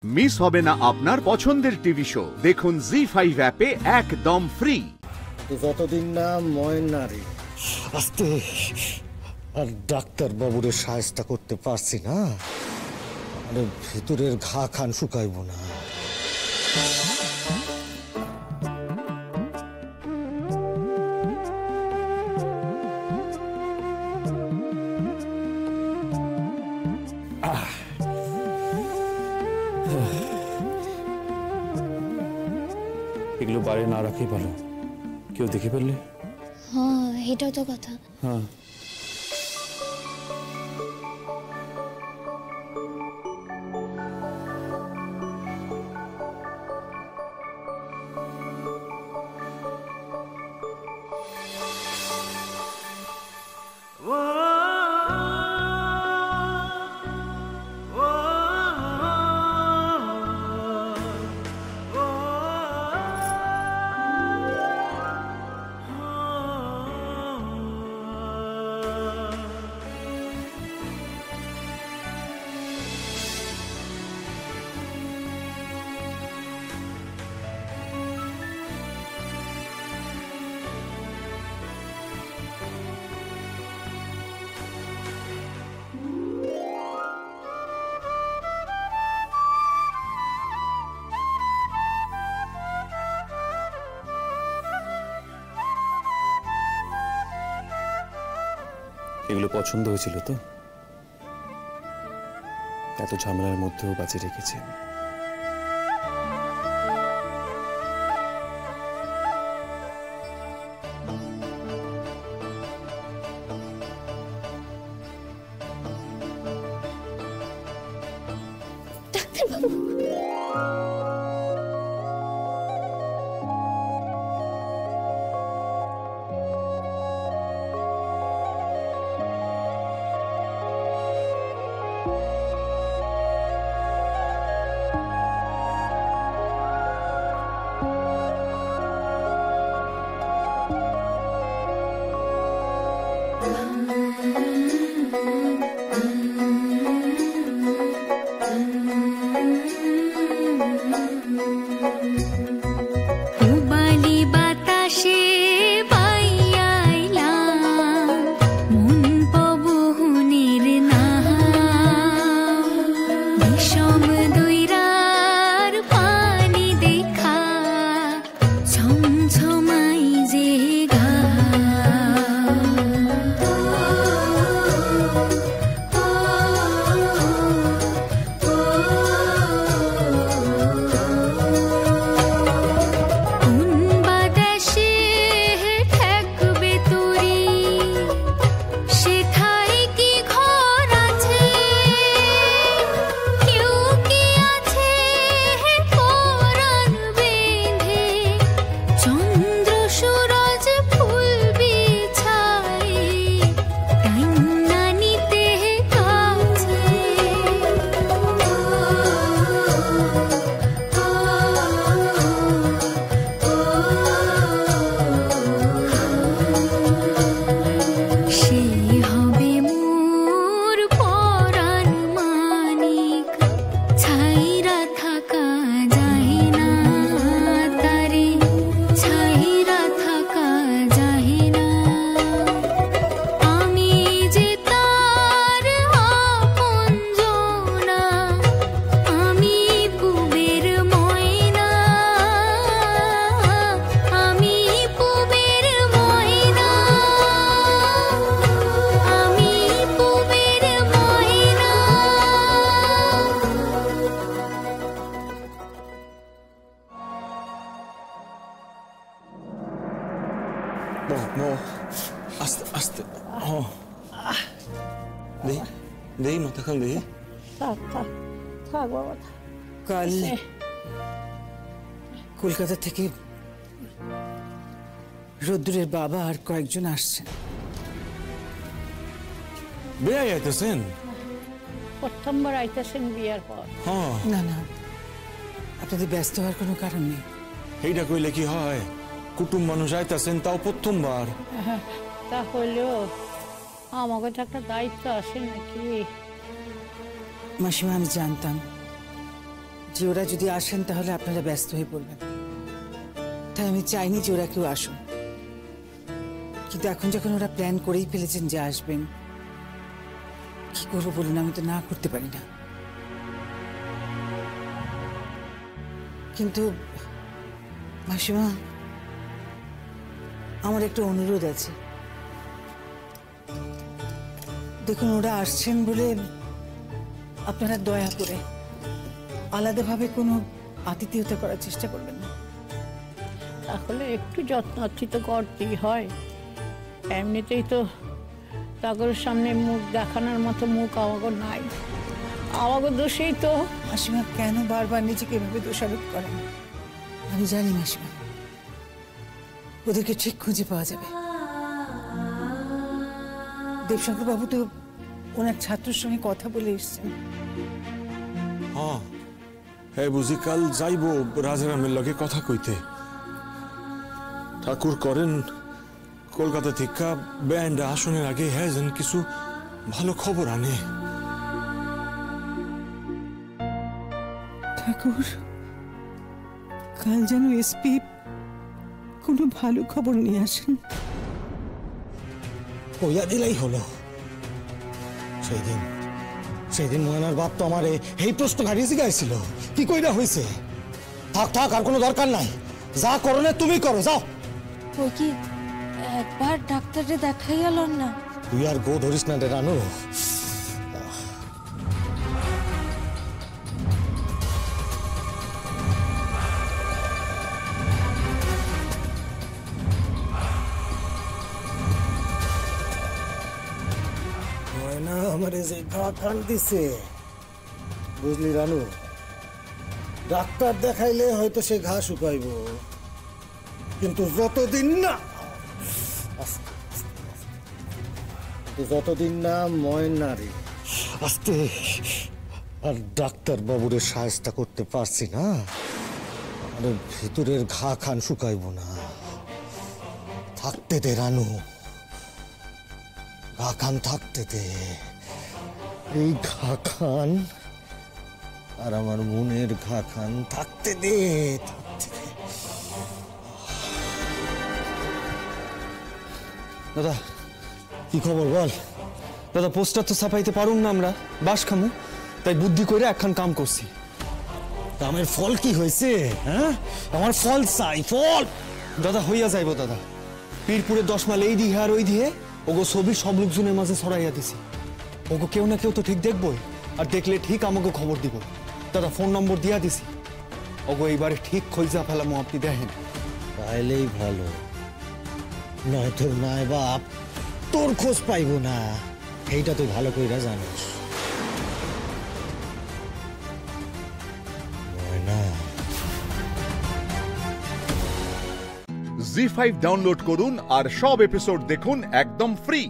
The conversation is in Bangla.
মিস হবে না আপনার পছন্দের টিভি শো। দেখুন জি5 অ্যাপে একদম ফ্রি। যতদিন না ময়নারে আস্তে আর ডাক্তার বাবুরে সাহায্য করতে পারছি না, আরে ভেতরের ঘা খান শুকাইব না। এগুলো বাইরে না রাখাই ভালো, কেউ দেখে ফেললে। হ্যাঁ, এটাও তো কথা। হ্যাঁ, এগুলো পছন্দ হয়েছিল তো, এত ঝামেলার মধ্যেও বাঁচিয়ে রেখেছে। ডাক্তারবাবু, আস্তে আস্তে দেই মাথা খান দেই। কাল কলকাতা থেকে রোদ্দুরের বাবা আর কয়েকজন আসছেন। বেয়াই আইতেছেন? প্রথমবার আইতেছেন বিয়ার পর? হ্যাঁ। না না, আপনাদের ব্যস্ত হওয়ার কোনো কারণ নেই। এইটা কইলে কি হয়, কুটুম মানুষ আইতেছেন, তাও প্রথমবার। তা হলেও আমাকে তো একটা দায়িত্ব আছে নাকি? মাসিমা, আমি জানতাম যে ওরা যদি আসেন তাহলে আপনারা ব্যস্ত হয়ে পড়বেন, তাই আমি চাইনি যে ওরা কেউ আসুন। কিন্তু এখন যখন ওরা প্ল্যান করেই ফেলেছেন যে আসবেন, কি করবো বলুন, আমি তো না করতে পারি না। কিন্তু মাসিমা, আমার একটা অনুরোধ আছে। দেখুন, ওরা আসছেন বলে আপনারা দয়া করে আলাদাভাবে কোনো আতিথেয়তা করার চেষ্টা করবেন না। তাহলে একটু যত্নার্থী তো করতেই হয়। এমনিতেই তো তাগর সামনে মুখ দেখানোর মতো মুখ আমাকে নাই। আমাকে দোষেই তো। মাসিমা, কেন বারবার নিজেকে এভাবে দোষারোপ করেন? আমি জানি মাসিমা, ওদেরকে ঠিক খুঁজে পাওয়া যাবে। দেবশঙ্কর বাবু তো ওনার ছাত্রের সঙ্গে কথা বলে এসছেন। হ্যাঁ, হ্যাঁ বুঝি কাল যাইব রাজারামের লগে কথা কইতে। ঠাকুর করেন কলকাতা থেকে ব্যান্ড আসনের আগে হ্যাঁ যেন কিছু ভালো খবর আনে। ঠাকুর, কাল যেন এসপি কোনো ভালো খবর নিয়ে আসেন। কইয়া দিলেই হলো। সেই দিন ময়নার বাপ তো আমার এই প্রশ্ন ঘাড়িয়ে জিগাইছিল, কি কইরা হয়েছে। থাক থাক, আর কোনো দরকার নাই। যা করো না তুমি করো, যাও। ওই কি একবার ডাক্তারে দেখাই এলেন না? তুই আর গো ধরিস না রে রানু। ময়না আমারে যে ঘা খান দিছে, বুঝলি রানু, ডাক্তার দেখাইলে হয়তো সে ঘা শুকাইব, কিন্তু যতদিন না ময়নারে আস্তে আর ডাক্তার বাবুরে সাহায্য করতে পারছি না, আরে ভিতরের ঘা খান শুকাইব না। থাকতে দে রানু, ঘা খান থাকতে দে। এই ঘা খান আর আমার মনের ঘা খান থাকতে দে, থাকতে দে। দাদা কি খবর বল? দাদা পোস্টার তো ছাপাইতে পারুম না আমরা, বাস খামু, তাই বুদ্ধি করে একখান কাম করছি। কামের ফল কি হয়েছে? হ্যাঁ, আমার ফল চাই, ফল। দাদা হইয়া যাইব দাদা, পীরপুরে 10 মাইল এই দিকে আর ওই দিয়ে ওগো ছবি সব লোকজনের মাঝে ছড়াইয়া দিছি। ওগো কেউ না কেউ তো ঠিক দেখবই, আর দেখলে ঠিক আমাকে খবর দিব। দাদা ফোন নম্বর দিয়া দিছি, ওগো এইবারে ঠিক খোঁজা ফেলামো, আপনি দেখেন। তাইলেই ভালো, নয়তো নাই বাপ তোর খোঁজ পাইব না, এইটা তুই ভালো কইরা জানিস। জি5 ডাউনলোড করুন আর সব এপিসোড দেখুন একদম ফ্রি।